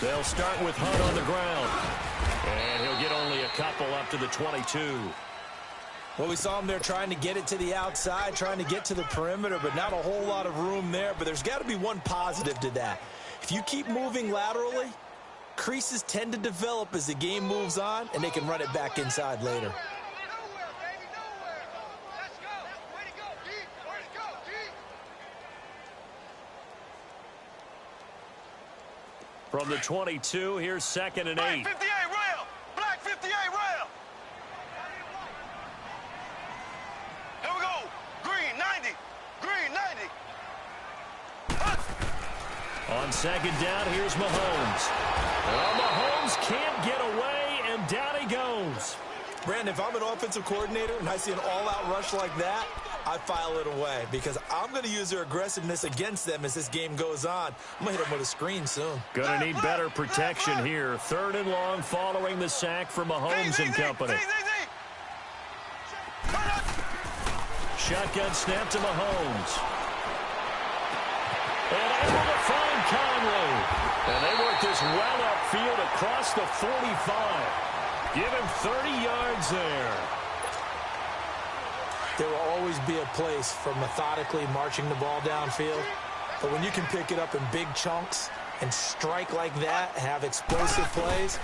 They'll start with Hunt on the ground. And he'll get only a couple up to the 22. Well, we saw him there trying to get it to the outside, trying to get to the perimeter, but not a whole lot of room there. But there's got to be one positive to that. If you keep moving laterally, creases tend to develop as the game moves on, and they can run it back inside later. From the 22, here's 2nd and 8. Black 58 rail! Black 58 rail! Here we go! Green 90! Green 90! On 2nd down, here's Mahomes. Well, Mahomes can't get away, and down he goes. Brandon, if I'm an offensive coordinator and I see an all-out rush like that, I file it away because I'm going to use their aggressiveness against them as this game goes on. I'm going to hit them with a screen soon. Going to need better protection here. 3rd and long following the sack for Mahomes and company. Shotgun snap to Mahomes. And able to find Conley. And they work this well upfield across the 45. Give him 30 yards there. There will always be a place for methodically marching the ball downfield. But when you can pick it up in big chunks and strike like that and have explosive plays,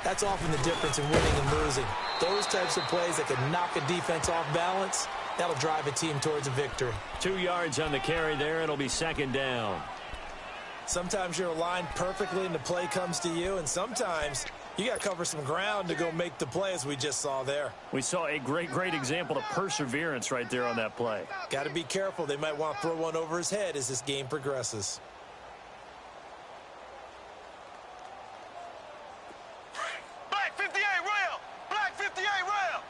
that's often the difference in winning and losing. Those types of plays that can knock a defense off balance, that'll drive a team towards a victory. 2 yards on the carry there. It'll be 2nd down. Sometimes you're aligned perfectly and the play comes to you, and sometimes you got to cover some ground to go make the play, as we just saw there. We saw a great example of perseverance right there on that play. Got to be careful. They might want to throw one over his head as this game progresses. Black 58 rail! Black 58 rail!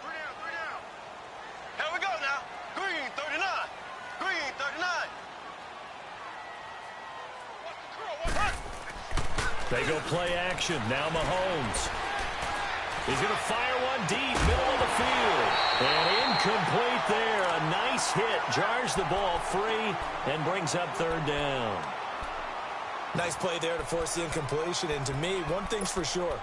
3 down. Here we go now. Green 39. Green 39. They go play action. Now Mahomes. He's going to fire one deep, middle of the field. And incomplete there. A nice hit. Jars the ball free and brings up 3rd down. Nice play there to force the incompletion. And to me, one thing's for sure.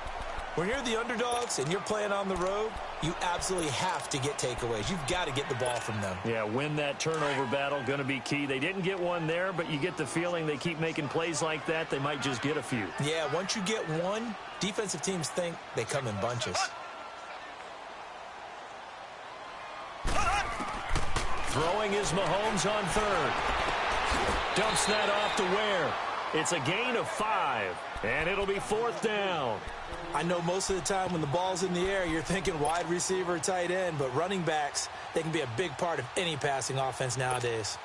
When you're the underdogs and you're playing on the road, you absolutely have to get takeaways. You've got to get the ball from them. Yeah, win that turnover battle, going to be key. They didn't get one there, but you get the feeling they keep making plays like that, they might just get a few. Yeah, once you get one, defensive teams think they come in bunches. Throwing is Mahomes on 3rd. Dumps that off to Ware. It's a gain of 5, and it'll be 4th down. I know most of the time when the ball's in the air, you're thinking wide receiver, tight end, but running backs, they can be a big part of any passing offense nowadays.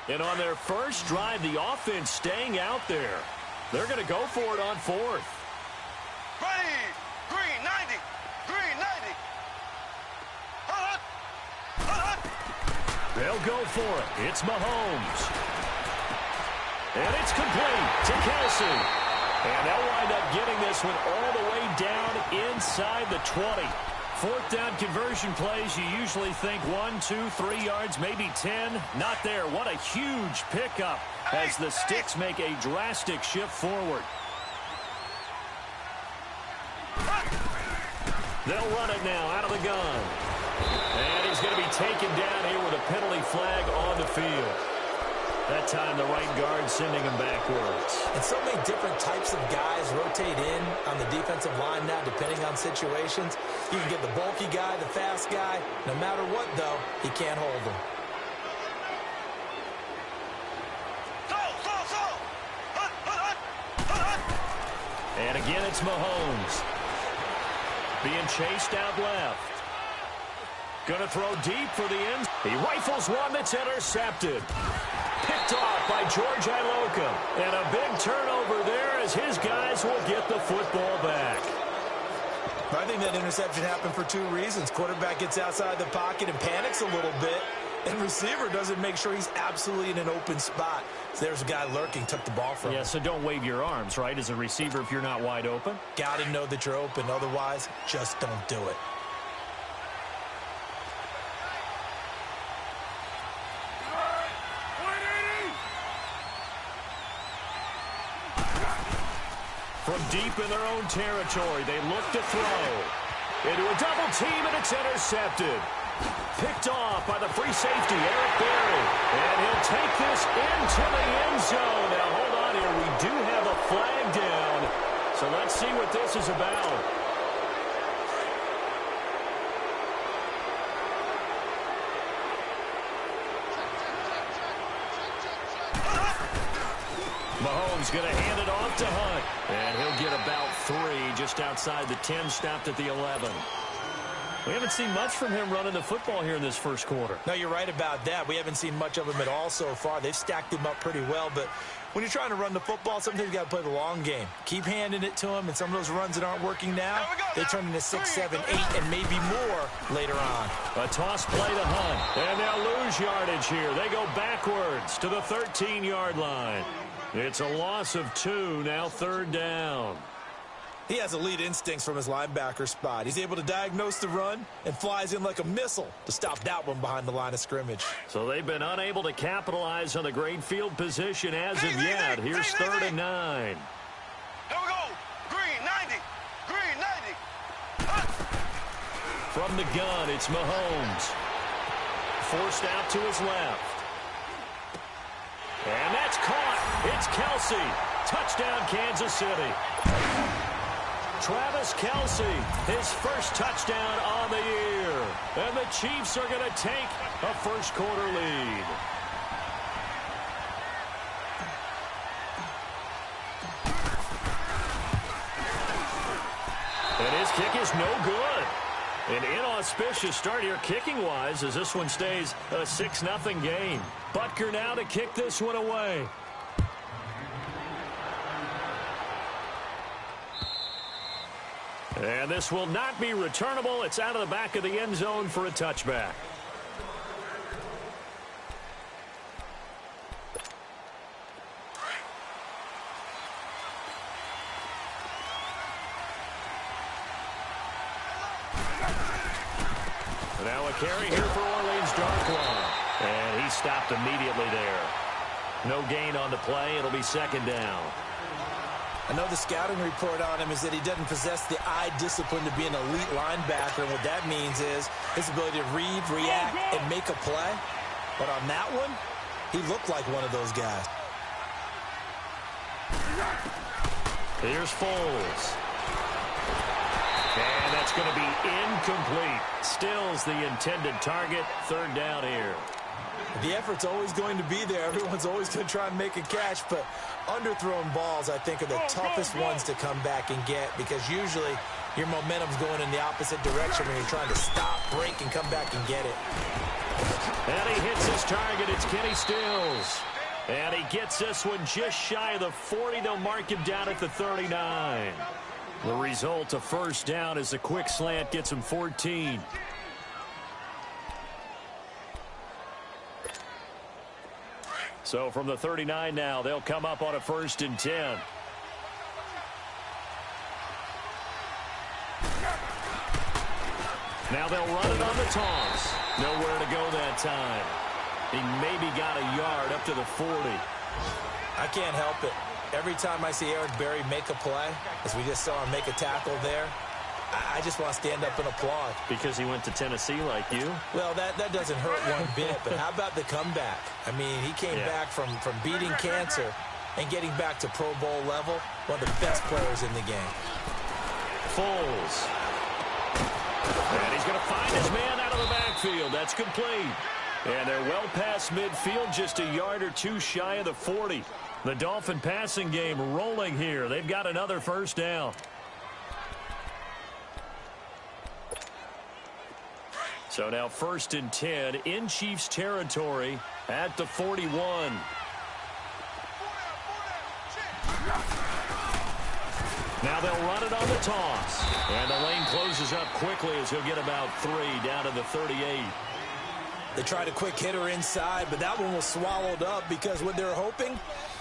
And on their first drive, the offense staying out there. They're going to go for it on 4th. Ready! Green 90! Green 90! They'll go for it. It's Mahomes. And it's complete to Kelsey. And they'll wind up getting this one all the way down inside the 20. 4th down conversion plays, you usually think 1, 2, 3 yards, maybe 10. Not there. What a huge pickup as the Sticks make a drastic shift forward. They'll run it now out of the gun. And he's going to be taken down here with a penalty flag on the field. That time the right guard sending him backwards. And so many different types of guys rotate in on the defensive line now depending on situations. You can get the bulky guy, the fast guy. No matter what, though, he can't hold them. And again, it's Mahomes. Being chased out left. Going to throw deep for the end. He rifles one that's intercepted. Picked off by George Iloka. And a big turnover there as his guys will get the football back. I think that interception happened for 2 reasons. Quarterback gets outside the pocket and panics a little bit. And receiver doesn't make sure he's absolutely in an open spot. So there's a guy lurking, took the ball from him. Yeah, so don't wave your arms, right, as a receiver if you're not wide open. Got to know that you're open. Otherwise, just don't do it. From deep in their own territory, they look to throw. Into a double team, and it's intercepted. Picked off by the free safety, Eric Berry. And he'll take this into the end zone. Now, hold on here. We do have a flag down. So let's see what this is about. Mahomes going to hand it off to Hunt. And he'll get about 3 just outside the 10, stopped at the 11. We haven't seen much from him running the football here in this first quarter. No, you're right about that. We haven't seen much of him at all so far. They've stacked him up pretty well, but when you're trying to run the football, sometimes you got to play the long game. Keep handing it to him, and some of those runs that aren't working now, they turn into 6, 7, 8, and maybe more later on. A toss play to Hunt, and they'll lose yardage here. They go backwards to the 13-yard line. It's a loss of 2, now 3rd down. He has elite instincts from his linebacker spot. He's able to diagnose the run and flies in like a missile to stop that one behind the line of scrimmage. So they've been unable to capitalize on the great field position as of yet. Here's 3rd and 9. Here we go. Green, 90. Green, 90. From the gun, it's Mahomes. Forced out to his left. And that's caught. It's Kelsey. Touchdown, Kansas City. Travis Kelsey, his first touchdown on the year. And the Chiefs are going to take a first-quarter lead. And his kick is no good. An inauspicious start here kicking-wise as this one stays a 6-0 game. Butker now to kick this one away. And this will not be returnable. It's out of the back of the end zone for a touchback. Now a carry here for Orleans Darkwa. And he stopped immediately there. No gain on the play. It'll be 2nd down. I know the scouting report on him is that he doesn't possess the eye discipline to be an elite linebacker. And what that means is his ability to read, react, and make a play. But on that one, he looked like one of those guys. Here's Foles. And that's going to be incomplete. Stills the intended target. 3rd down here. The effort's always going to be there. Everyone's always going to try and make a catch, but underthrown balls, I think, are the toughest ones to come back and get because usually your momentum's going in the opposite direction when you're trying to stop, break, and come back and get it. And he hits his target. It's Kenny Stills. And he gets this one just shy of the 40. They'll mark him down at the 39. The result, a first down as the quick slant gets him 14. So from the 39 now, they'll come up on a 1st and 10. Now they'll run it on the toss. Nowhere to go that time. He maybe got a yard up to the 40. I can't help it. Every time I see Eric Berry make a play, as we just saw him make a tackle there, I just want to stand up and applaud. Because he went to Tennessee like you? Well, that doesn't hurt one bit, but how about the comeback? I mean, he came back from beating cancer and getting back to Pro Bowl level, one of the best players in the game. Foles. And he's going to find his man out of the backfield. That's complete. And they're well past midfield, just a yard or 2 shy of the 40. The Dolphin passing game rolling here. They've got another first down. So now 1st and 10 in Chiefs territory at the 41. Now they'll run it on the toss. And the lane closes up quickly as he'll get about 3 down to the 38. They tried a quick hitter inside, but that one was swallowed up because what they're hoping,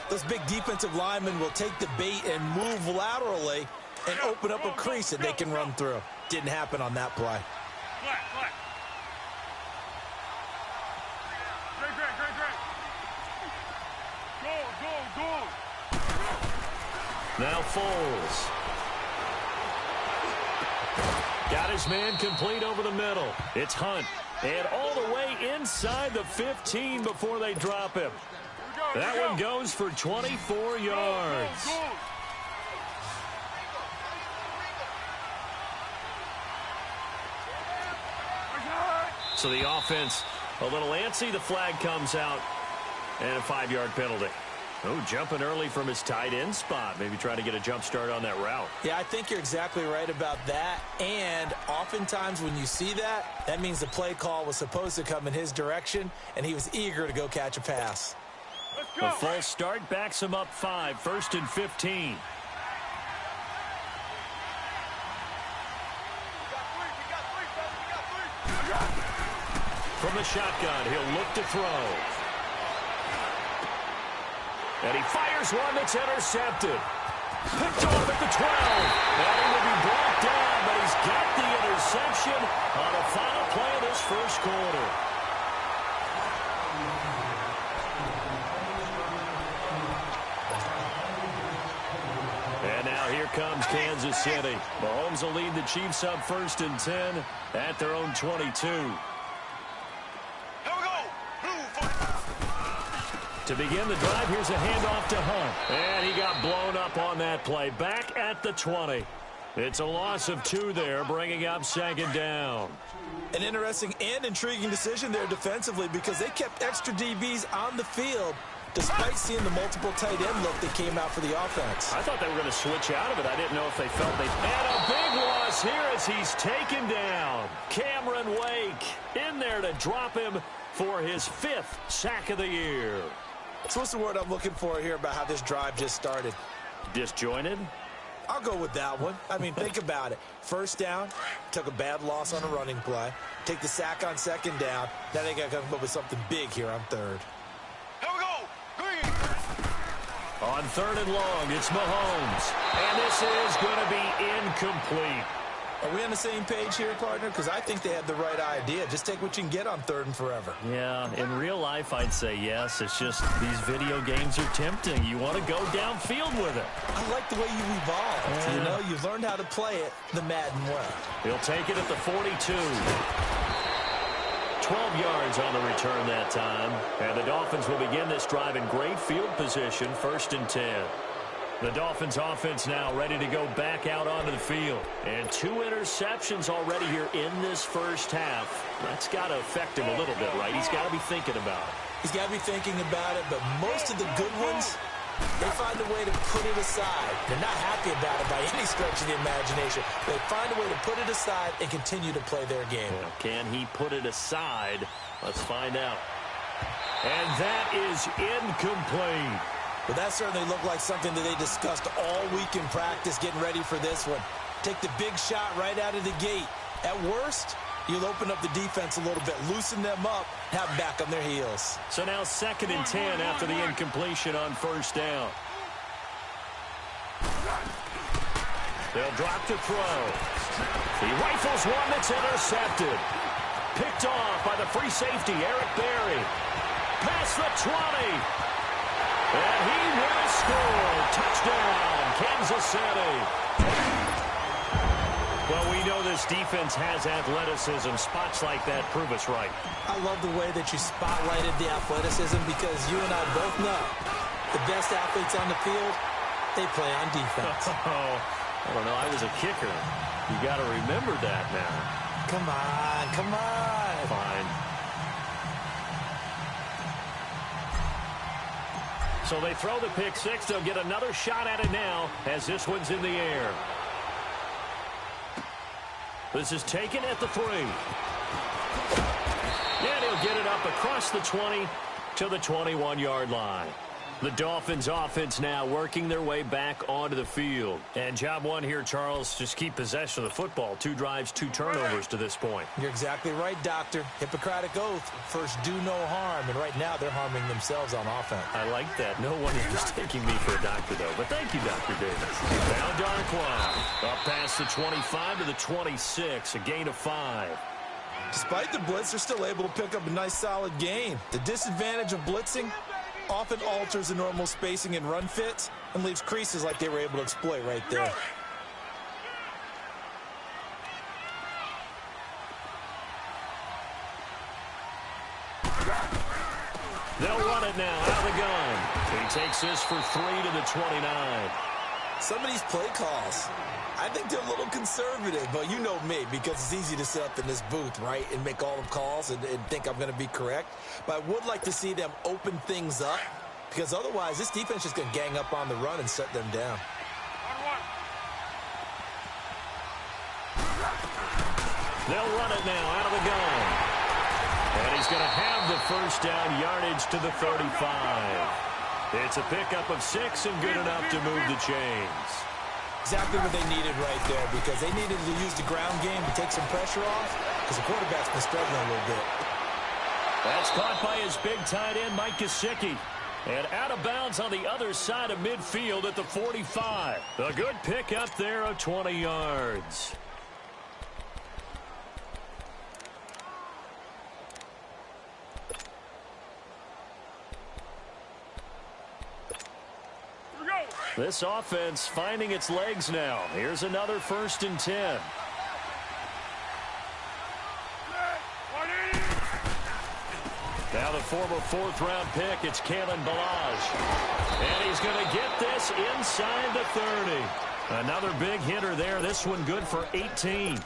those big defensive linemen will take the bait and move laterally and open up a crease that they can run through. Didn't happen on that play. Now Foles. Got his man complete over the middle. It's Hunt. And all the way inside the 15 before they drop him. That one goes for 24 yards. So the offense a little antsy. The flag comes out. And a 5-yard penalty. Oh, jumping early from his tight end spot. Maybe trying to get a jump start on that route. Yeah, I think you're exactly right about that. And oftentimes when you see that, that means the play call was supposed to come in his direction, and he was eager to go catch a pass. A false start backs him up 5, 1st and 15. From the shotgun, he'll look to throw. And he fires one that's intercepted. Picked off at the 12. And he will be brought down, but he's got the interception on the final play of this first quarter. And now here comes Kansas City. Mahomes will lead the Chiefs up 1st and 10 at their own 22. To begin the drive, here's a handoff to Hunt. And he got blown up on that play. Back at the 20. It's a loss of 2 there, bringing up 2nd down. An interesting and intriguing decision there defensively because they kept extra DBs on the field despite seeing the multiple tight end look that came out for the offense. I thought they were going to switch out of it. I didn't know if they felt they had a big loss here as he's taken down. Cameron Wake in there to drop him for his 5th sack of the year. So what's the word I'm looking for here about how this drive just started? Disjointed? I'll go with that one. I mean, think about it. First down, took a bad loss on a running play. Take the sack on 2nd down. Now they got to come up with something big here on 3rd. Here we go. Green. On 3rd and long, it's Mahomes. And this is going to be incomplete. Are we on the same page here, partner? Because I think they had the right idea. Just take what you can get on 3rd and forever. Yeah, in real life, I'd say yes. It's just these video games are tempting. You want to go downfield with it. I like the way you evolved. Yeah. You know, you've learned how to play it the Madden way. He'll take it at the 42. 12 yards on the return that time. And the Dolphins will begin this drive in great field position, 1st and 10. The Dolphins offense now ready to go back out onto the field. And 2 interceptions already here in this first half. That's got to affect him a little bit, right? He's got to be thinking about it. He's got to be thinking about it, but most of the good ones, they find a way to put it aside. They're not happy about it by any stretch of the imagination. They find a way to put it aside and continue to play their game. Well, can he put it aside? Let's find out. And that is incomplete. Well, that certainly looked like something that they discussed all week in practice getting ready for this one. Take the big shot right out of the gate. At worst, you'll open up the defense a little bit, loosen them up, have them back on their heels. So now 2nd and 10 after the incompletion on 1st down. They'll drop to throw. He rifles one that's intercepted. Picked off by the free safety, Eric Berry. Past the 20. And he will score. Touchdown, Kansas City. Well, we know this defense has athleticism. Spots like that prove us right. I love the way that you spotlighted the athleticism because you and I both know the best athletes on the field, they play on defense. Oh, I don't know. I was a kicker. You got to remember that now. Come on, come on. Fine. So they throw the pick 6. They'll get another shot at it now as this one's in the air. This is taken at the 3. And he'll get it up across the 20 to the 21-yard line. The Dolphins offense now working their way back onto the field. And job one here, Charles, just keep possession of the football. 2 drives, 2 turnovers to this point. You're exactly right, Doctor. Hippocratic oath. First, do no harm. And right now, they're harming themselves on offense. I like that. No one is taking me for a doctor, though. But thank you, Dr. Davis. Now Darkwa up past the 25 to the 26, a gain of 5. Despite the blitz, they're still able to pick up a nice, solid gain. The disadvantage of blitzing often alters the normal spacing and run fits and leaves creases like they were able to exploit right there. They'll run it now out of the gun. He takes this for 3 to the 29. Some of these play calls, I think they're a little conservative, but you know me, because it's easy to sit up in this booth, right, and make all the calls and think I'm going to be correct. But I would like to see them open things up, because otherwise this defense is going to gang up on the run and shut them down. They'll run it now out of the gun. And he's going to have the first down yardage to the 35. It's a pickup of 6 and good enough to move the chains. Exactly what they needed right there, because they needed to use the ground game to take some pressure off, because the quarterback's been struggling a little bit. That's caught by his big tight end, Mike Gesicki. And out of bounds on the other side of midfield at the 45. A good pickup there of 20 yards. This offense finding its legs now. Here's another 1st and 10. Now the former 4th-round pick, it's Kalen Ballage. And he's going to get this inside the 30. Another big hitter there. This one good for 18.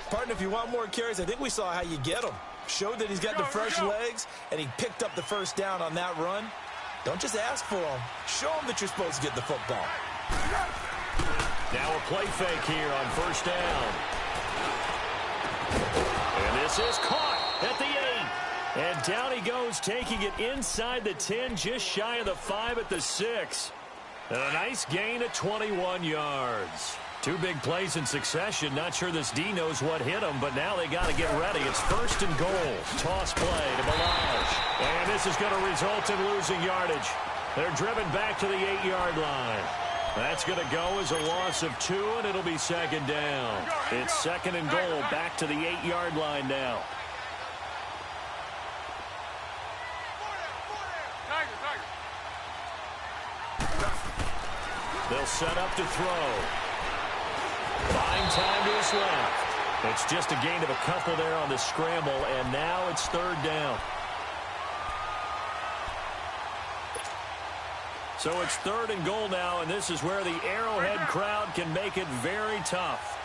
Partner, if you want more carries, I think we saw how you get them. Showed that he's got the fresh legs, and he picked up the first down on that run. Don't just ask for them. Show them that you're supposed to get the football. Now a play fake here on 1st down. And this is caught at the 8. And down he goes, taking it inside the 10, just shy of the 5 at the 6. And a nice gain of 21 yards. 2 big plays in succession. Not sure this D knows what hit him, but now they got to get ready. It's 1st and goal. Toss play to Ballage. And this is going to result in losing yardage. They're driven back to the 8-yard line. That's going to go as a loss of 2, and it'll be 2nd down. It's 2nd and goal, back to the 8-yard line now. They'll set up to throw. Buying time to his left. It's just a gain of a couple there on the scramble, and now it's 3rd down. So it's 3rd and goal now, and this is where the Arrowhead crowd can make it very tough.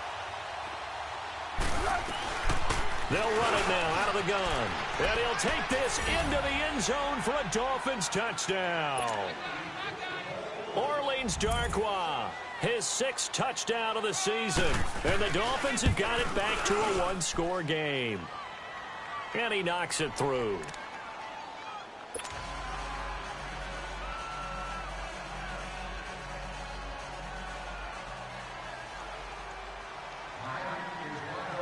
They'll run it now out of the gun. And he'll take this into the end zone for a Dolphins touchdown. Orleans Darkwa, his 6th touchdown of the season. And the Dolphins have got it back to a 1-score game. And he knocks it through.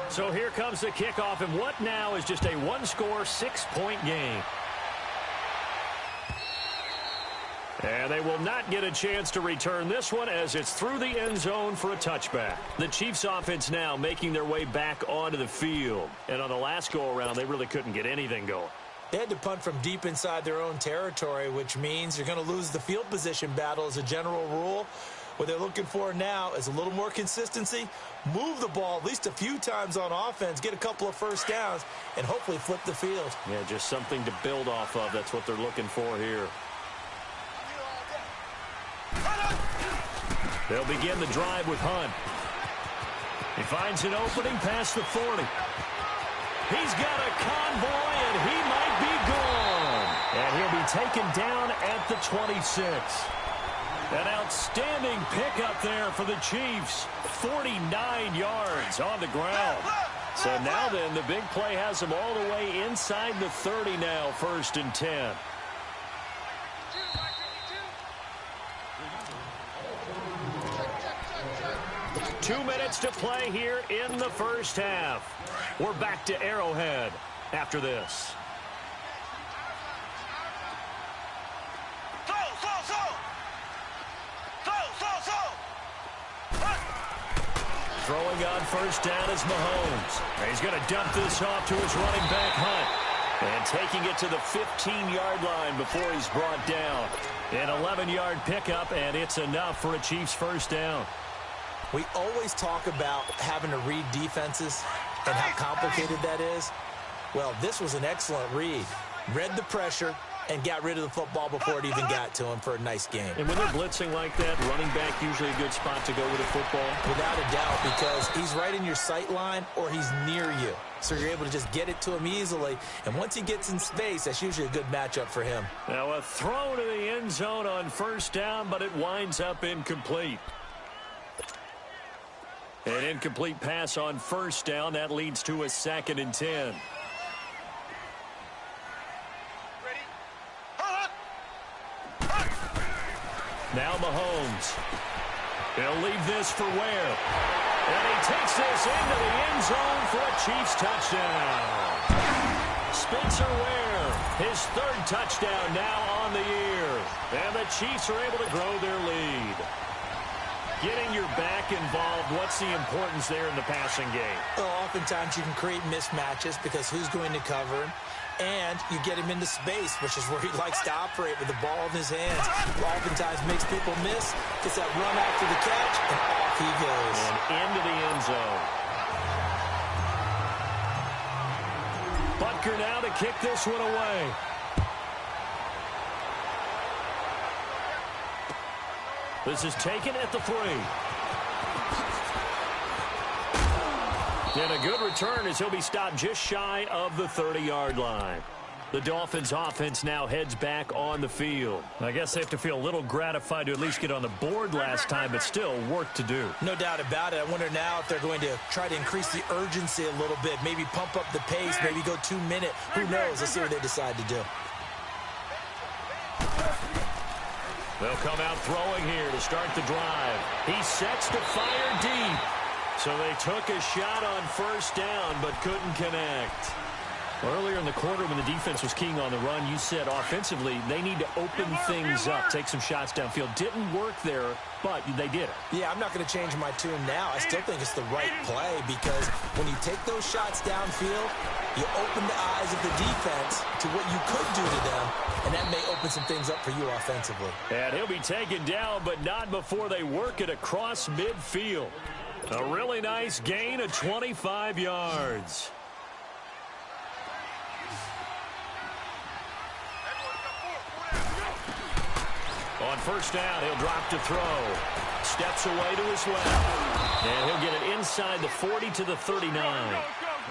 So here comes the kickoff, and what now is just a 1-score, 6-point game. And they will not get a chance to return this one as it's through the end zone for a touchback. The Chiefs offense now making their way back onto the field. And on the last go-around, they really couldn't get anything going. They had to punt from deep inside their own territory, which means you're going to lose the field position battle as a general rule. What they're looking for now is a little more consistency, move the ball at least a few times on offense, get a couple of first downs, and hopefully flip the field. Yeah, just something to build off of. That's what they're looking for here. They'll begin the drive with Hunt. He finds an opening past the 40. He's got a convoy, and he might be gone. And he'll be taken down at the 26. An outstanding pickup there for the Chiefs. 49 yards on the ground. So now then, the big play has them all the way inside the 30 now, 1st and 10. 2 minutes to play here in the first half. We're back to Arrowhead after this. Throwing on first down is Mahomes. He's going to dump this off to his running back, Hunt. And taking it to the 15-yard line before he's brought down. An 11-yard pickup, and it's enough for a Chiefs first down. We always talk about having to read defenses and how complicated that is. Well, this was an excellent read. Read the pressure and got rid of the football before it even got to him for a nice game. And when they're blitzing like that, running back usually a good spot to go with the football? Without a doubt, because he's right in your sight line or he's near you. So you're able to just get it to him easily. And once he gets in space, that's usually a good matchup for him. Now a throw to the end zone on first down, but it winds up incomplete. An incomplete pass on first down. That leads to a 2nd and 10. Now Mahomes. He'll leave this for Ware. And he takes this into the end zone for a Chiefs touchdown. Spencer Ware, his 3rd touchdown now on the year. And the Chiefs are able to grow their lead. Getting your back involved, what's the importance there in the passing game? Well, oftentimes you can create mismatches because who's going to cover him? And you get him into space, which is where he likes to operate with the ball in his hands. Oftentimes makes people miss, gets that run after the catch, and off he goes. And into the end zone. Butker now to kick this one away. This is taken at the 3. And a good return as he'll be stopped just shy of the 30-yard line. The Dolphins offense now heads back on the field. I guess they have to feel a little gratified to at least get on the board last time, but still work to do. No doubt about it. I wonder now if they're going to try to increase the urgency a little bit, maybe pump up the pace, maybe go 2-minute. Who knows? Let's see what they decide to do. They'll come out throwing here to start the drive. He sets to fire deep. So they took a shot on first down, but couldn't connect. Earlier in the quarter when the defense was keying on the run, you said offensively they need to open things up, take some shots downfield. Didn't work there, but they did it. Yeah, I'm not going to change my tune now. I still think it's the right play because when you take those shots downfield, you open the eyes of the defense to what you could do to them, and that may open some things up for you offensively. And he'll be taken down, but not before they work it across midfield. A really nice gain of 25 yards. On first down, he'll drop to throw. Steps away to his left. And he'll get it inside the 40 to the 39.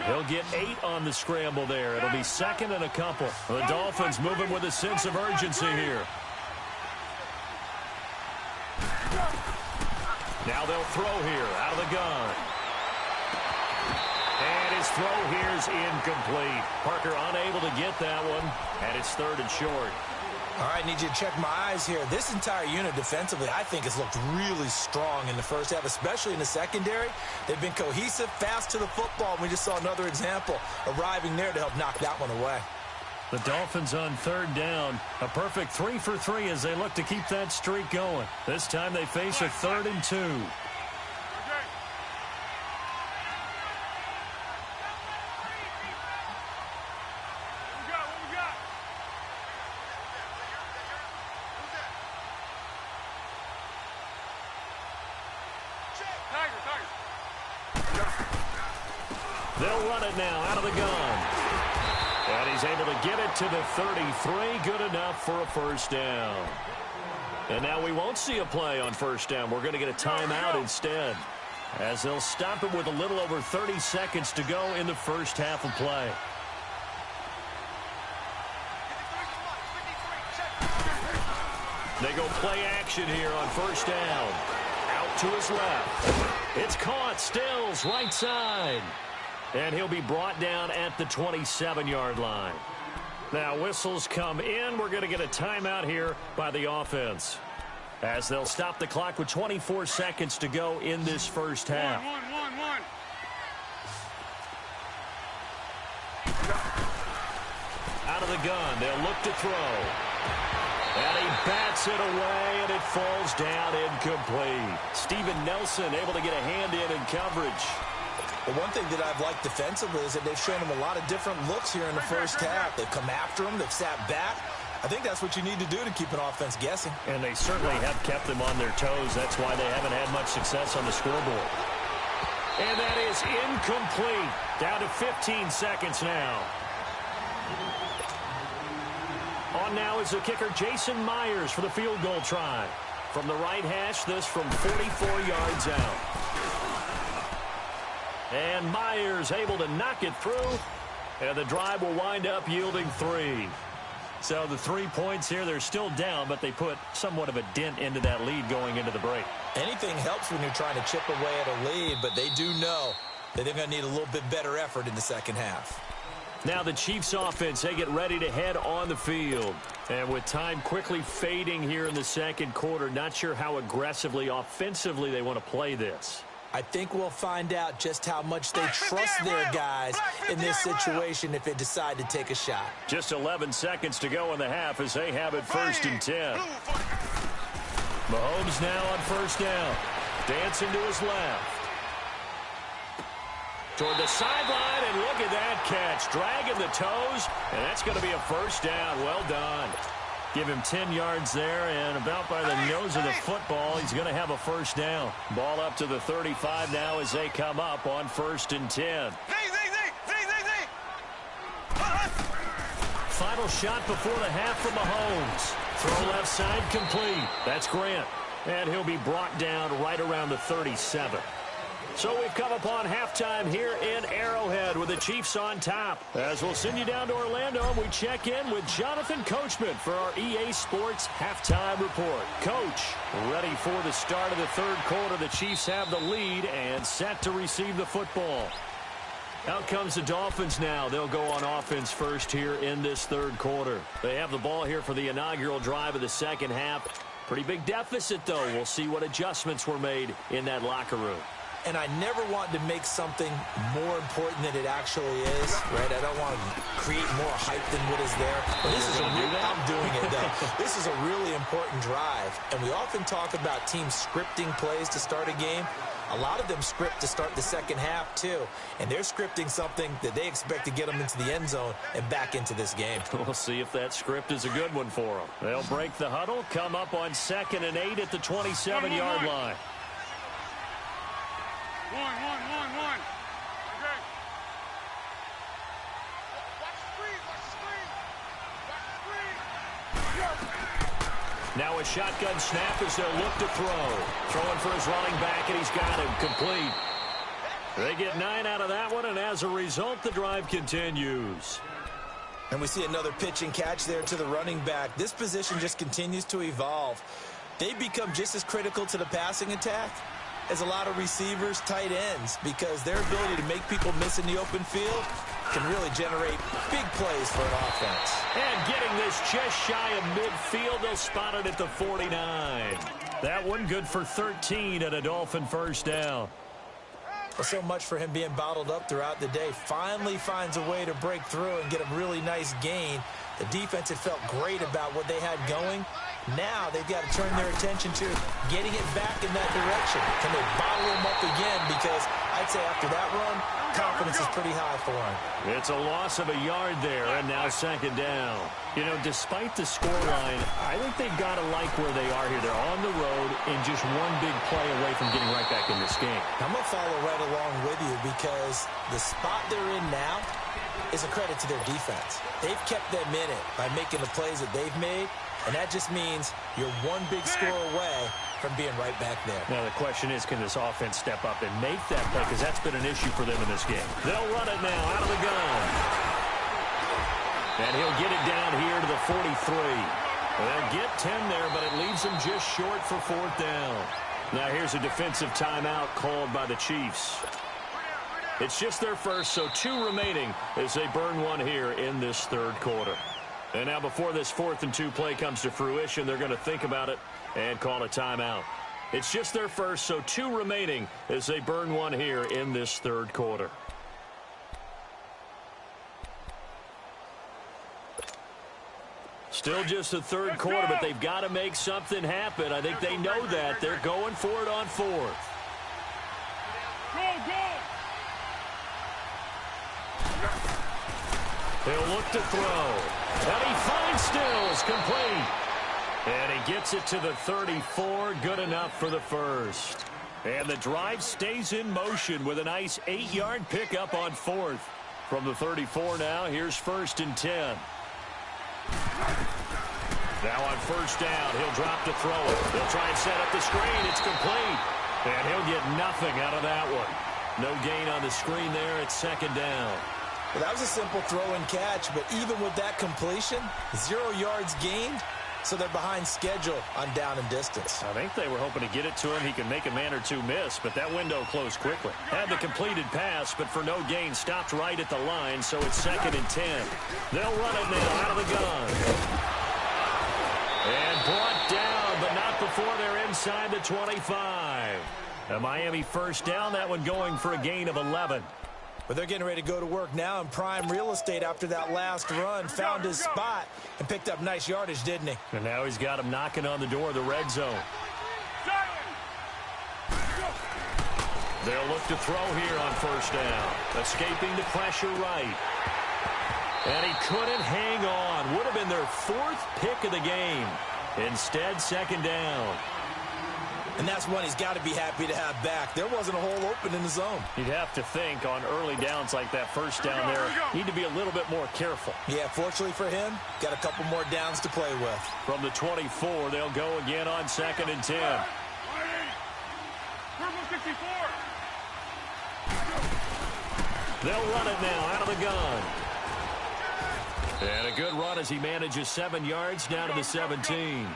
He'll get 8 on the scramble there. It'll be 2nd and a couple. The Dolphins moving with a sense of urgency here. Now they'll throw here out of the gun. And his throw here's incomplete. Parker unable to get that one. And it's 3rd and short. All right, need you to check my eyes here. This entire unit defensively, I think, has looked really strong in the first half, especially in the secondary. They've been cohesive, fast to the football. We just saw another example arriving there to help knock that one away. The Dolphins on 3rd down. A perfect 3 for 3 as they look to keep that streak going. This time they face a 3rd and 2. They'll run it now out of the gun. And he's able to get it to the 33. Good enough for a first down. And now we won't see a play on first down. We're going to get a timeout instead, as they'll stop it with a little over 30 seconds to go in the first half of play. They go play action here on first down. Out to his left. It's caught. Stills right side. And he'll be brought down at the 27-yard line. Now whistles come in. We're going to get a timeout here by the offense. as they'll stop the clock with 24 seconds to go in this first half. One. Out of the gun, they'll look to throw. And he bats it away, and it falls down incomplete. Steven Nelson able to get a hand in coverage. Well, one thing that I've liked defensively is that they've shown him a lot of different looks here in the first half. They've come after him. They've sat back. I think that's what you need to do to keep an offense guessing. And they certainly have kept them on their toes. That's why they haven't had much success on the scoreboard. And that is incomplete. Down to 15 seconds now. On now is the kicker, Jason Myers, for the field goal try. From the right hash, this from 44 yards out. And Myers able to knock it through. And the drive will wind up yielding 3. So the 3 points here, they're still down, but they put somewhat of a dent into that lead going into the break. Anything helps when you're trying to chip away at a lead, but they do know that they're going to need a little bit better effort in the second half. Now the Chiefs offense, they get ready to head on the field. And with time quickly fading here in the second quarter, not sure how aggressively, offensively they want to play this. I think we'll find out just how much they trust their guys in this situation if they decide to take a shot. Just 11 seconds to go in the half as they have it 1st and 10. Mahomes now on first down. Dancing to his left. Toward the sideline, and look at that catch. Dragging the toes, and that's going to be a first down. Well done. Give him 10 yards there, and about by the nose of the football, he's going to have a first down. Ball up to the 35 now as they come up on 1st and 10. Final shot before the half from Mahomes. Throw left side complete. That's Grant. And he'll be brought down right around the 37. So we've come upon halftime here in Arrowhead with the Chiefs on top. As we'll send you down to Orlando, and we check in with Jonathan Coachman for our EA Sports Halftime Report. Coach, ready for the start of the third quarter. The Chiefs have the lead and set to receive the football. Out comes the Dolphins now. They'll go on offense first here in this third quarter. They have the ball here for the inaugural drive of the second half. Pretty big deficit, though. We'll see what adjustments were made in that locker room. And I never want to make something more important than it actually is, right? I don't want to create more hype than what is there. But this is I'm doing it, though. This is a really important drive. And we often talk about teams scripting plays to start a game. A lot of them script to start the second half, too. And they're scripting something that they expect to get them into the end zone and back into this game. We'll see if that script is a good one for them. They'll break the huddle, come up on 2nd and 8 at the 27-yard line. One. Okay. Watch the screen. Now a shotgun snap as they'll look to throw. Throwing for his running back, and he's got him complete. They get 9 out of that one, and as a result, the drive continues. And we see another pitch and catch there to the running back. This position just continues to evolve. They become just as critical to the passing attack as a lot of receivers, tight ends, because their ability to make people miss in the open field can really generate big plays for an offense. And getting this just shy of midfield, they'll spot it at the 49. That one good for 13 and a Dolphin first down. Well, so much for him being bottled up throughout the day. Finally finds a way to break through and get a really nice gain. The defense had felt great about what they had going. Now they've got to turn their attention to getting it back in that direction. Can they bottle him up again? Because I'd say after that run, confidence is pretty high for him. It's a loss of a yard there, and now 2nd down. You know, despite the scoreline, I think they've got to like where they are here. They're on the road and just one big play away from getting right back in this game. I'm going to follow right along with you because the spot they're in now is a credit to their defense. They've kept them in it by making the plays that they've made. And that just means you're one big score away from being right back there. Now, the question is, can this offense step up and make that play? Because that's been an issue for them in this game. They'll run it now out of the gun. And he'll get it down here to the 43. They'll get 10 there, but it leaves them just short for 4th down. Now, here's a defensive timeout called by the Chiefs. It's just their first, so 2 remaining as they burn one here in this third quarter. And now before this 4th and 2 play comes to fruition, they're going to think about it and call a timeout. It's just their first, so 2 remaining as they burn one here in this third quarter. Still just the third quarter, but they've got to make something happen. I think they know that. They're going for it on 4th. He'll look to throw. And he finds Stills, complete. And he gets it to the 34, good enough for the first. And the drive stays in motion with a nice 8-yard pickup on 4th. From the 34 now, here's 1st and 10. Now on 1st down, he'll drop to throw it. He'll try and set up the screen. It's complete. And he'll get nothing out of that one. No gain on the screen there at 2nd down. Well, that was a simple throw and catch, but even with that completion, 0 yards gained. So they're behind schedule on down and distance. I think they were hoping to get it to him. He could make a man or 2 miss, but that window closed quickly. Had the completed pass, but for no gain, stopped right at the line, so it's 2nd and 10. They'll run it now out of the gun. And brought down, but not before they're inside the 25. A Miami 1st down, that one going for a gain of 11. But they're getting ready to go to work now in prime real estate after that last run. Found his spot and picked up nice yardage, didn't he? And now he's got him knocking on the door of the red zone. They'll look to throw here on 1st down. Escaping the pressure right. And he couldn't hang on. Would have been their 4th pick of the game. Instead, 2nd down. And that's one he's got to be happy to have back. There wasn't a hole open in the zone. You'd have to think on early downs like that 1st down there, need to be a little bit more careful. Yeah, fortunately for him, got a couple more downs to play with. From the 24, they'll go again on 2nd and 10. They'll run it now out of the gun. And a good run as he manages 7 yards down to the 17.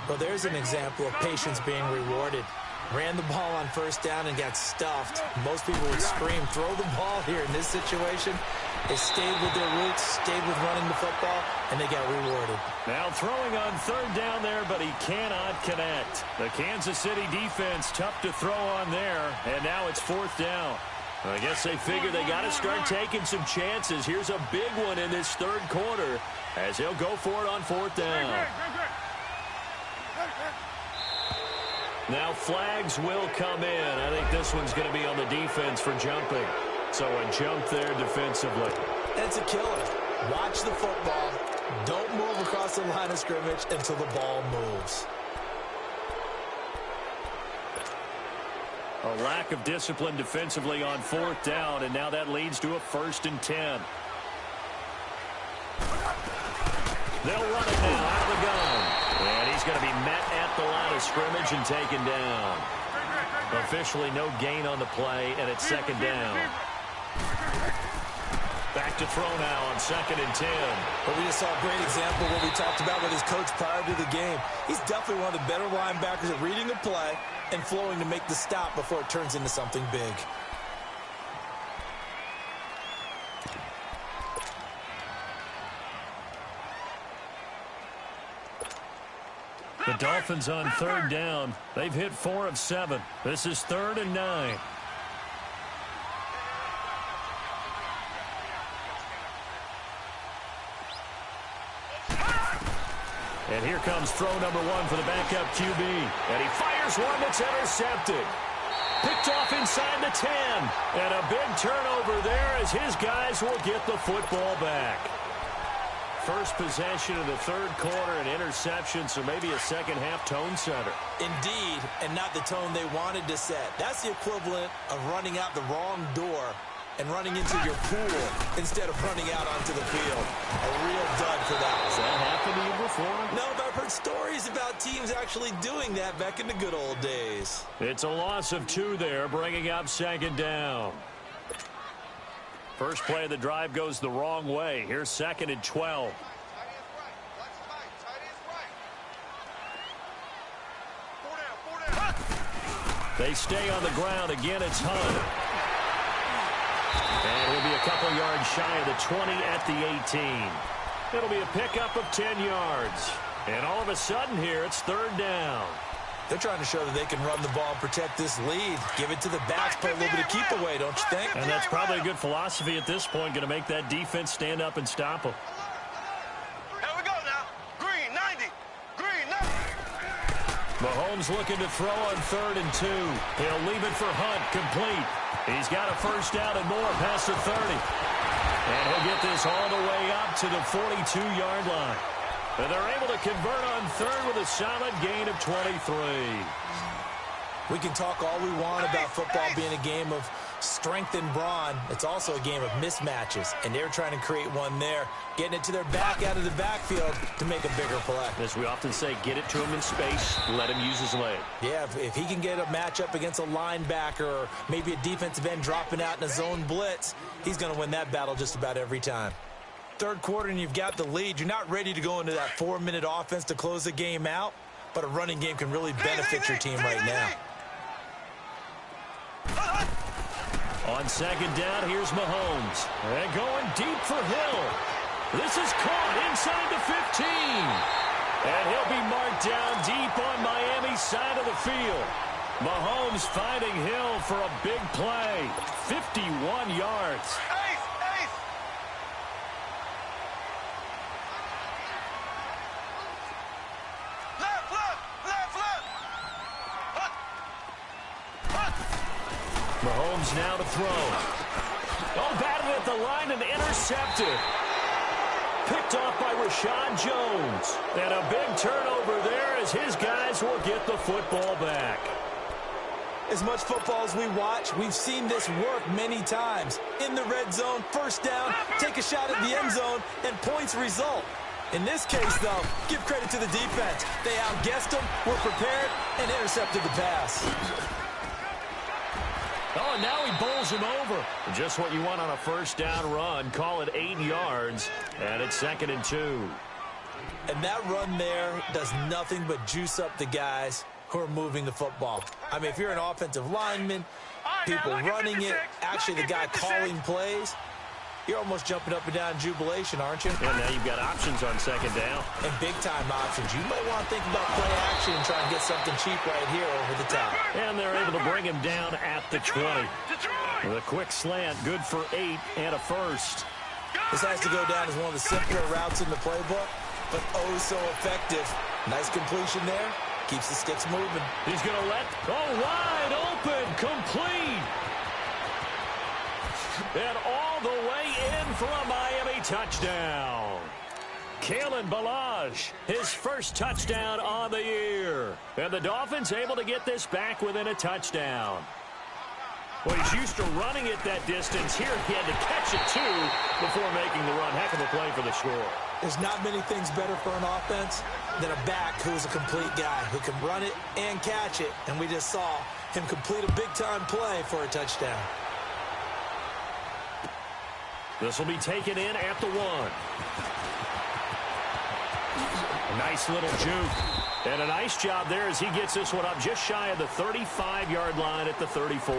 Well, there's an example of patience being rewarded. Ran the ball on 1st down and got stuffed. Most people would scream, throw the ball here. In this situation, they stayed with their roots, stayed with running the football, and they got rewarded. Now throwing on 3rd down there, but he cannot connect. The Kansas City defense tough to throw on there, and now it's 4th down. I guess they figure they got to start taking some chances. Here's a big one in this 3rd quarter as he'll go for it on 4th down. Now flags will come in. I think this one's going to be on the defense for jumping. So a jump there defensively. That's a killer. Watch the football. Don't move across the line of scrimmage until the ball moves. A lack of discipline defensively on 4th down, and now that leads to a 1st and 10. They'll run it now out of the gun. And he's going to be met at the line of scrimmage and taken down. Officially no gain on the play, and it's 2nd down. Back to throw now on 2nd and 10. But we just saw a great example of what we talked about with his coach prior to the game. He's definitely one of the better linebackers at reading a play and flowing to make the stop before it turns into something big. The Dolphins on 3rd down. They've hit 4 of 7. This is 3rd and 9. And here comes throw number 1 for the backup QB. And he fires one that's intercepted. Picked off inside the 10. And a big turnover there as his guys will get the football back. First possession of the 3rd quarter, an interception, so maybe a second-half tone setter. Indeed, and not the tone they wanted to set. That's the equivalent of running out the wrong door and running into your pool instead of running out onto the field. A real dud for that. Has that happened to you before? No, but I've heard stories about teams actually doing that back in the good old days. It's a loss of 2 there, bringing up 2nd down. First play of the drive goes the wrong way. Here's 2nd and 12. They stay on the ground. Again, it's Hunt. And he'll be a couple yards shy of the 20 at the 18. It'll be a pickup of 10 yards. And all of a sudden here, it's third down. They're trying to show that they can run the ball and protect this lead. Give it to the backs, play a little bit of keep away, don't you think? And that's probably a good philosophy at this point, going to make that defense stand up and stop them. Here we go now. Green, 90. Green, 90. Mahomes looking to throw on 3rd and 2. He'll leave it for Hunt, complete. He's got a first down and more past the 30. And he'll get this all the way up to the 42-yard line. And they're able to convert on 3rd with a solid gain of 23. We can talk all we want about football being a game of strength and brawn. It's also a game of mismatches, and they're trying to create one there, getting it to their back out of the backfield to make a bigger play. As we often say, get it to him in space, let him use his leg. Yeah, if he can get a matchup against a linebacker or maybe a defensive end dropping out in a zone blitz, he's going to win that battle just about every time. Third quarter and you've got the lead. You're not ready to go into that 4-minute offense to close the game out, but a running game can really benefit your team right now. On 2nd down, here's Mahomes. And going deep for Hill. This is caught inside the 15. And he'll be marked down deep on Miami's side of the field. Mahomes finding Hill for a big play. 51 yards. Mahomes now to throw. Oh, batted at the line and intercepted. Picked off by Rashad Jones. And a big turnover there as his guys will get the football back. As much football as we watch, we've seen this work many times. In the red zone, first down, take a shot at the end zone, and points result. In this case, though, give credit to the defense. They outguessed them, were prepared, and intercepted the pass. Oh, and now he bowls him over. Just what you want on a first down run. Call it 8 yards, and it's 2nd and 2. And that run there does nothing but juice up the guys who are moving the football. I mean, if you're an offensive lineman, people running it, actually the guy calling plays, you're almost jumping up and down in jubilation, aren't you? And now you've got options on 2nd down. And big-time options. You might want to think about play action and try and get something cheap right here over the top. And they're able to bring him down at the 20. With a quick slant, good for 8 and a first. This has to go down as one of the simpler routes in the playbook, but oh so effective. Nice completion there. Keeps the sticks moving. He's going to let, wide open, complete. And all the way in for a Miami touchdown. Kalen Ballage, his first touchdown on the year. And the Dolphins able to get this back within a touchdown. Well, he's used to running it that distance. Here he had to catch it, too, before making the run. Heck of a play for the score. There's not many things better for an offense than a back who's a complete guy, who can run it and catch it. And we just saw him complete a big-time play for a touchdown. This will be taken in at the 1. A nice little juke. And a nice job there as he gets this one up just shy of the 35-yard line at the 34.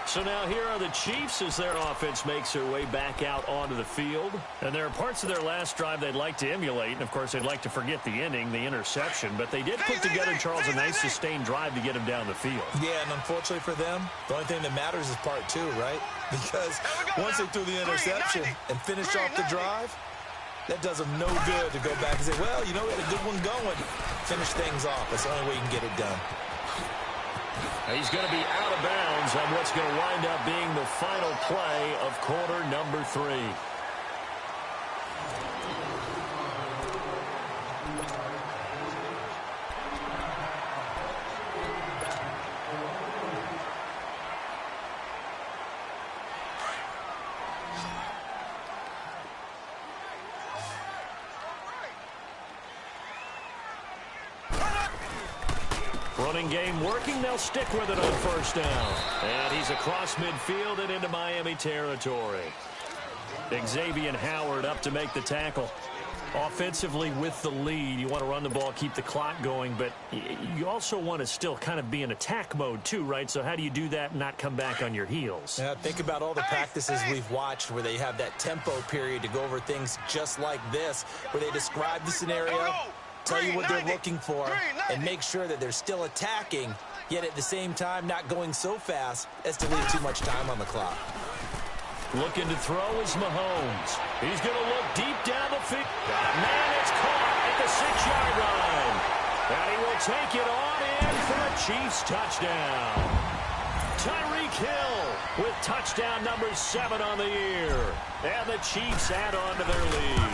So now here are the Chiefs as their offense makes their way back out onto the field. And there are parts of their last drive they'd like to emulate. And, of course, they'd like to forget the ending, the interception. But they did put together, Charles, a nice sustained drive to get him down the field. Yeah, and unfortunately for them, the only thing that matters is part 2, right? Because once they threw the interception and finished off the drive, that does them no good to go back and say, well, you know, we had a good one going. Finish things off. That's the only way you can get it done. He's going to be out of bounds on what's going to wind up being the final play of quarter number 3. Running game working. They'll stick with it on first down. And he's across midfield and into Miami territory. Xavier Howard up to make the tackle. Offensively with the lead, you want to run the ball, keep the clock going, but you also want to still kind of be in attack mode too, right? So how do you do that and not come back on your heels? Yeah, think about all the practices we've watched where they have that tempo period to go over things just like this, where they describe the scenario, tell you what they're looking for, and make sure that they're still attacking, yet at the same time not going so fast as to leave too much time on the clock. Looking to throw is Mahomes. He's going to look deep down the field. Man, it's caught at the 6-yard line. And he will take it on in for a Chiefs touchdown. Tyreek Hill with touchdown number 7 on the year. And the Chiefs add on to their lead.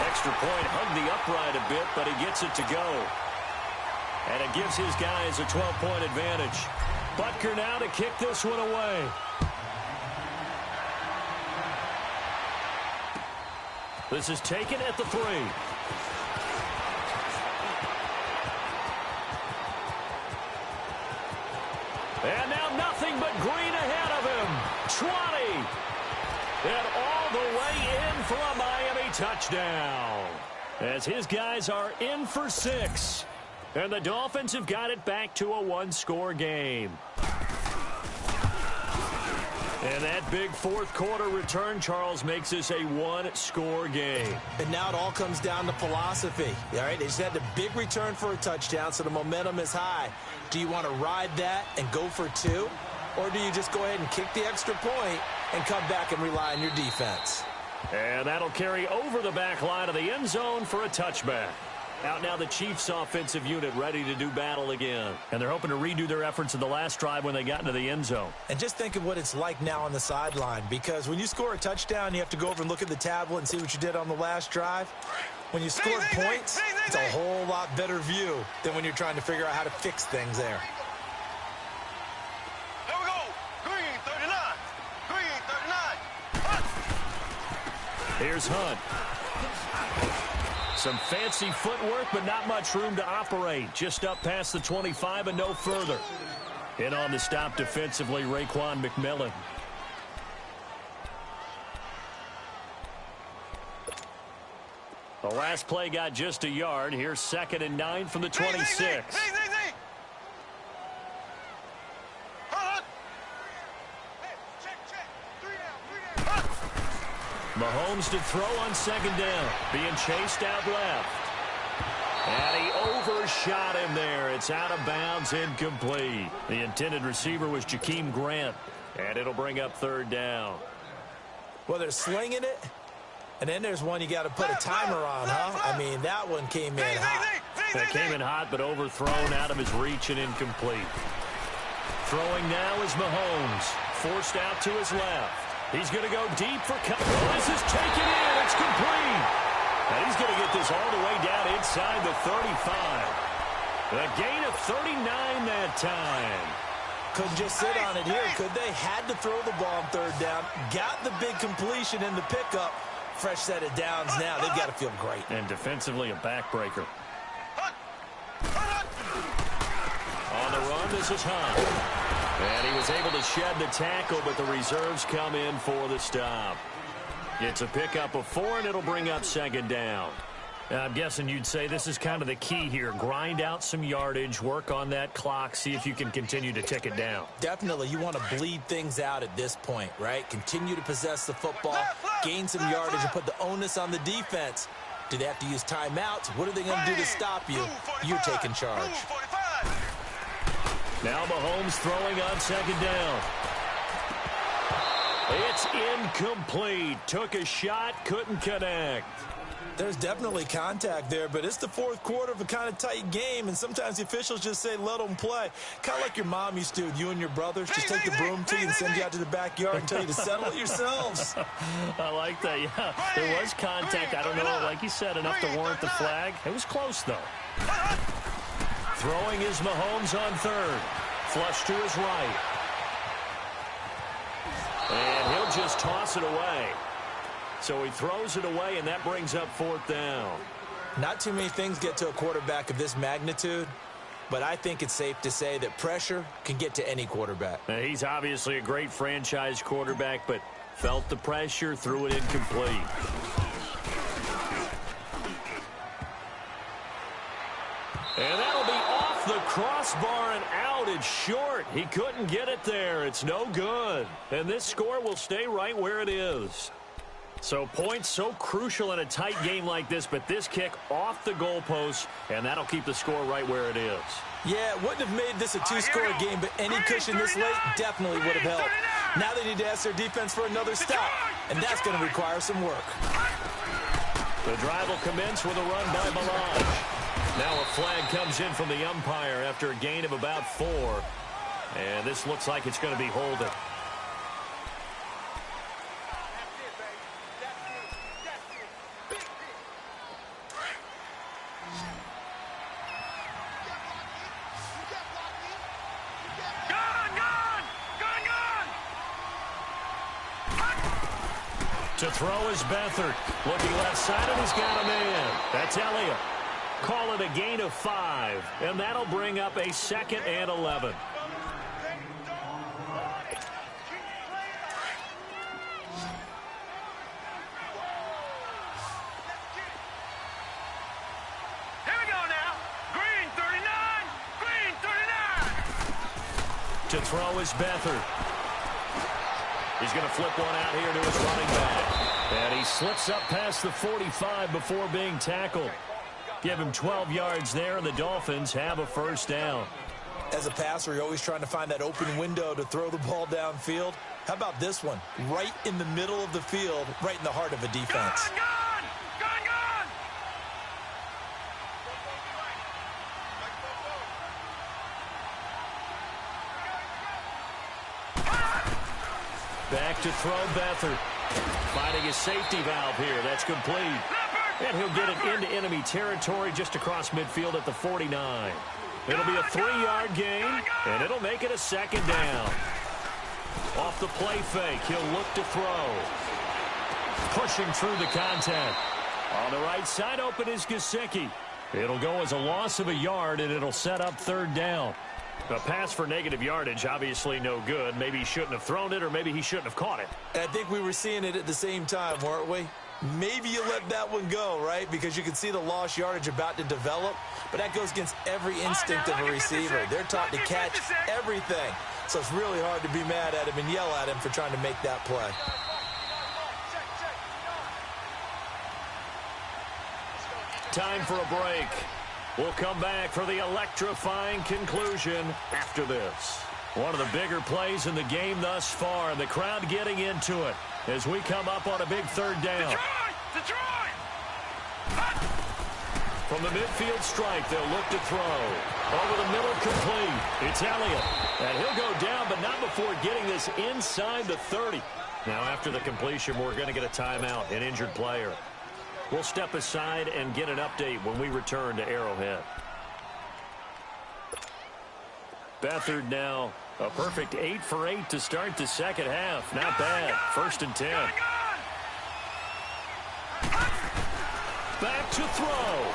Extra point hugged the upright a bit, but he gets it to go. And it gives his guys a 12-point advantage. Butker now to kick this one away. This is taken at the 3. And now nothing but green ahead of him. 20. And all the way in for a Miami touchdown. As his guys are in for 6. And the Dolphins have got it back to a 1-score game. And that big fourth-quarter return, Charles, makes this a 1-score game. And now it all comes down to philosophy. All right, they just had a big return for a touchdown, so the momentum is high. Do you want to ride that and go for 2? Or do you just go ahead and kick the extra point and come back and rely on your defense? And that'll carry over the back line of the end zone for a touchback. Out now the Chiefs offensive unit ready to do battle again. And they're hoping to redo their efforts in the last drive when they got into the end zone. And just think of what it's like now on the sideline, because when you score a touchdown, you have to go over and look at the tablet and see what you did on the last drive. When you scored points, it's a whole lot better view than when you're trying to figure out how to fix things there. Here we go. Green 39. Green 39. Hunt. Here's Hunt. Some fancy footwork, but not much room to operate. Just up past the 25 and no further. In on the stop defensively, Raekwon McMillan. The last play got just a yard. Here's 2nd and 9 from the 26. Mahomes to throw on 2nd down. Being chased out left. And he overshot him there. It's out of bounds, incomplete. The intended receiver was Jakeem Grant. And it'll bring up 3rd down. Well, they're slinging it. And then there's one you got to put a timer on, huh? I mean, that one came in hot. That came in hot, but overthrown out of his reach and incomplete. Throwing now is Mahomes. Forced out to his left. He's going to go deep for this is taken in. It's complete. And he's going to get this all the way down inside the 35. A gain of 39 that time. Couldn't just sit on it here, could they? Had to throw the ball on 3rd down. Got the big completion in the pickup. Fresh set of downs now. They've got to feel great. And defensively, a backbreaker. On the run, this is Hunt. And he was able to shed the tackle, but the reserves come in for the stop. It's a pickup of 4, and it'll bring up 2nd down. I'm guessing you'd say this is kind of the key here. Grind out some yardage, work on that clock, see if you can continue to tick it down. Definitely. You want to bleed things out at this point, right? Continue to possess the football, gain some yardage, and put the onus on the defense. Do they have to use timeouts? What are they going to do to stop you? You're taking charge. Now Mahomes throwing on 2nd down. It's incomplete. Took a shot, couldn't connect. There's definitely contact there, but it's the 4th quarter of a kind of tight game, and sometimes the officials just say, let them play. Kind of like your mom used to with you and your brothers. Just take the broom to you and send you out to the backyard and tell you to settle it yourselves. I like that, yeah. There was contact. I don't know, like you said, enough to warrant the flag. It was close, though. Throwing is Mahomes on 3rd. Flush to his right. And he'll just toss it away. So he throws it away, and that brings up 4th down. Not too many things get to a quarterback of this magnitude, but I think it's safe to say that pressure can get to any quarterback. Now, he's obviously a great franchise quarterback, but felt the pressure, threw it incomplete. And that'll be off the crossbar and out. It's short. He couldn't get it there. It's no good. And this score will stay right where it is. So points so crucial in a tight game like this, but this kick off the goalpost, and that'll keep the score right where it is. Yeah, it wouldn't have made this a two-score game, but any cushion this late definitely would have helped. Now they need to ask their defense for another stop, and that's going to require some work. The drive will commence with a run by Melange. Now a flag comes in from the umpire after a gain of about 4. And this looks like it's going to be holding. To throw is Beathard. Looking left side, and he's got a man. That's Elliott. Call it a gain of 5, and that'll bring up a 2nd and 11. Here we go now. Green 39. Green 39. To throw is Beathard. He's going to flip one out here to his running back. And he slips up past the 45 before being tackled. Give him 12 yards there, and the Dolphins have a first down. As a passer, you're always trying to find that open window to throw the ball downfield. How about this one? Right in the middle of the field, right in the heart of a defense. Gone! Back to throw Beathard. Finding his safety valve here. That's complete. And he'll get it into enemy territory just across midfield at the 49. It'll be a 3-yard gain, and it'll make it a 2nd down. Off the play fake, he'll look to throw. Pushing through the contact. On the right side, open is Gesicki. It'll go as a loss of a yard, and it'll set up 3rd down. A pass for negative yardage, obviously no good. Maybe he shouldn't have thrown it, or maybe he shouldn't have caught it. I think we were seeing it at the same time, weren't we? Maybe you let that one go, right? Because you can see the lost yardage about to develop. But that goes against every instinct of a receiver. They're taught to catch everything. So it's really hard to be mad at him and yell at him for trying to make that play. Time for a break. We'll come back for the electrifying conclusion after this. One of the bigger plays in the game thus far, and the crowd getting into it as we come up on a big 3rd down. Detroit! From the midfield stripe, they'll look to throw. Over the middle, complete. It's Elliott. And he'll go down, but not before getting this inside the 30. Now, after the completion, we're going to get a timeout, an injured player. We'll step aside and get an update when we return to Arrowhead. Beathard now a perfect 8 for 8 to start the 2nd half. Not bad. 1st and 10. Back to throw.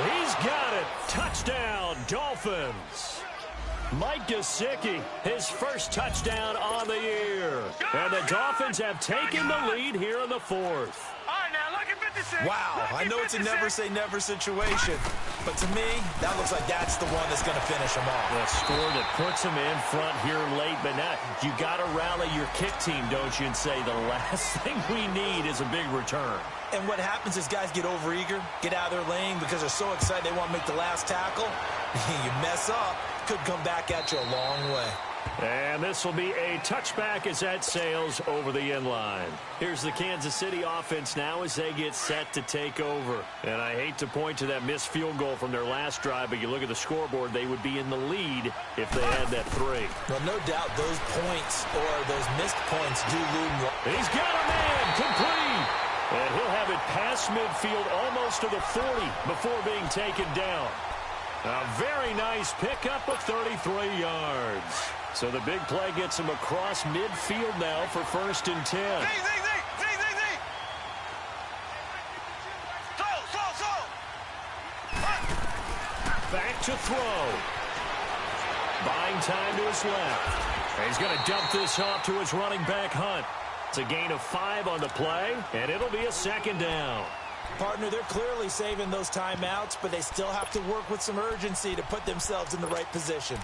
He's got it. Touchdown, Dolphins. Mike Gesicki, his first touchdown on the year. And the Dolphins have taken the lead here in the 4th. All right, now look at 56. Wow, I know it's a never-say-never situation, but to me, that looks like that's the one that's going to finish them off. A score that puts them in front here late, but now you got to rally your kick team, don't you, and say the last thing we need is a big return. And what happens is guys get overeager, get out of their lane because they're so excited they want to make the last tackle. You mess up, could come back at you a long way. And this will be a touchback as that sails over the end line. Here's the Kansas City offense now as they get set to take over. And I hate to point to that missed field goal from their last drive, but you look at the scoreboard, they would be in the lead if they had that 3. Well, no doubt those points or those missed points do loom. He's got a man, complete. And he'll have it past midfield almost to the 40 before being taken down. A very nice pickup of 33 yards. So the big play gets him across midfield now for 1st and 10. Back to throw. Buying time to his left. And he's going to dump this off to his running back, Hunt. It's a gain of 5 on the play, and it'll be a 2nd down. Partner, they're clearly saving those timeouts, but they still have to work with some urgency to put themselves in the right position.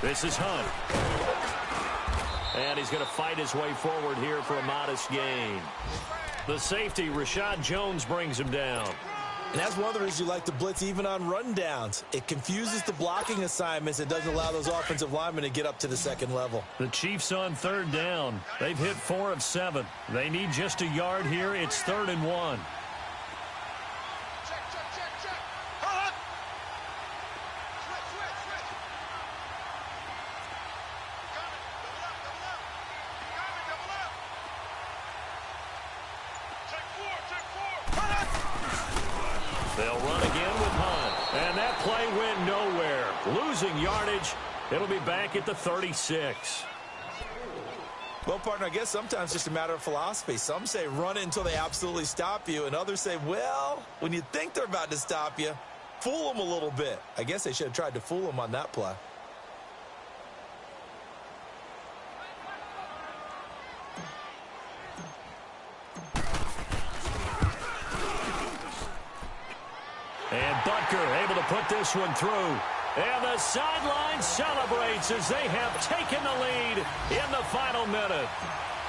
This is Hunt. And he's going to fight his way forward here for a modest gain. The safety, Rashad Jones, brings him down. And that's one of the reasons you like to blitz even on rundowns. It confuses the blocking assignments. It doesn't allow those offensive linemen to get up to the second level. The Chiefs on third down. They've hit 4 of 7. They need just a yard here. It's 3rd and 1. They'll run again with Hunt. And that play went nowhere. Losing yardage. It'll be back at the 36. Well, partner, I guess sometimes it's just a matter of philosophy. Some say run it until they absolutely stop you, and others say, well, when you think they're about to stop you, fool them a little bit. I guess they should have tried to fool them on that play. And Butker able to put this one through. And the sideline celebrates as they have taken the lead in the final minute.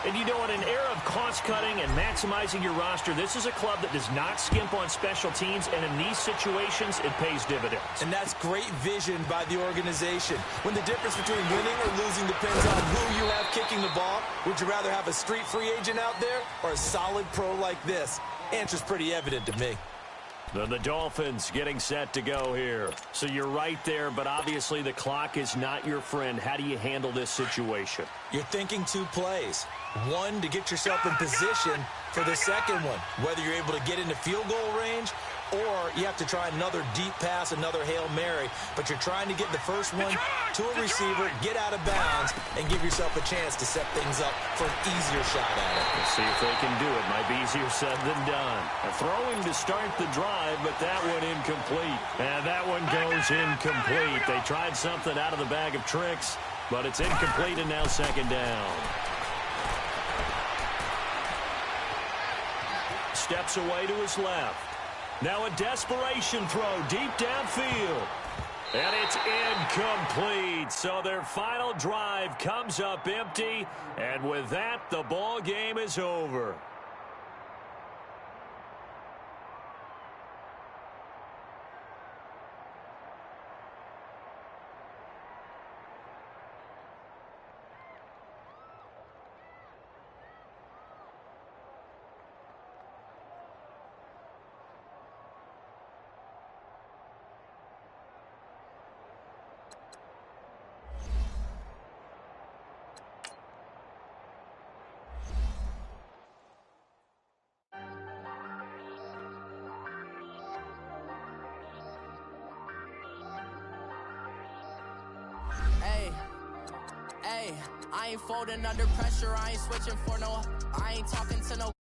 And you know, in an era of cost-cutting and maximizing your roster, this is a club that does not skimp on special teams, and in these situations, it pays dividends. And that's great vision by the organization. When the difference between winning or losing depends on who you have kicking the ball, would you rather have a street free agent out there or a solid pro like this? Answer's pretty evident to me. Then the Dolphins getting set to go here. So you're right there, but obviously the clock is not your friend. How do you handle this situation? You're thinking 2 plays. One, to get yourself in position for the second one, whether you're able to get into field goal range or you have to try another deep pass, another Hail Mary, but you're trying to get the first one to a receiver, get out of bounds, and give yourself a chance to set things up for an easier shot at it. Let's see if they can do it. Might be easier said than done. A throwing to start the drive, but that one incomplete. And that one goes incomplete. They tried something out of the bag of tricks, but it's incomplete, and now 2nd down. Steps away to his left. Now a desperation throw deep downfield. And it's incomplete. So their final drive comes up empty. And with that, the ball game is over. Hey, I ain't folding under pressure. I ain't switching for no. I ain't talking to no.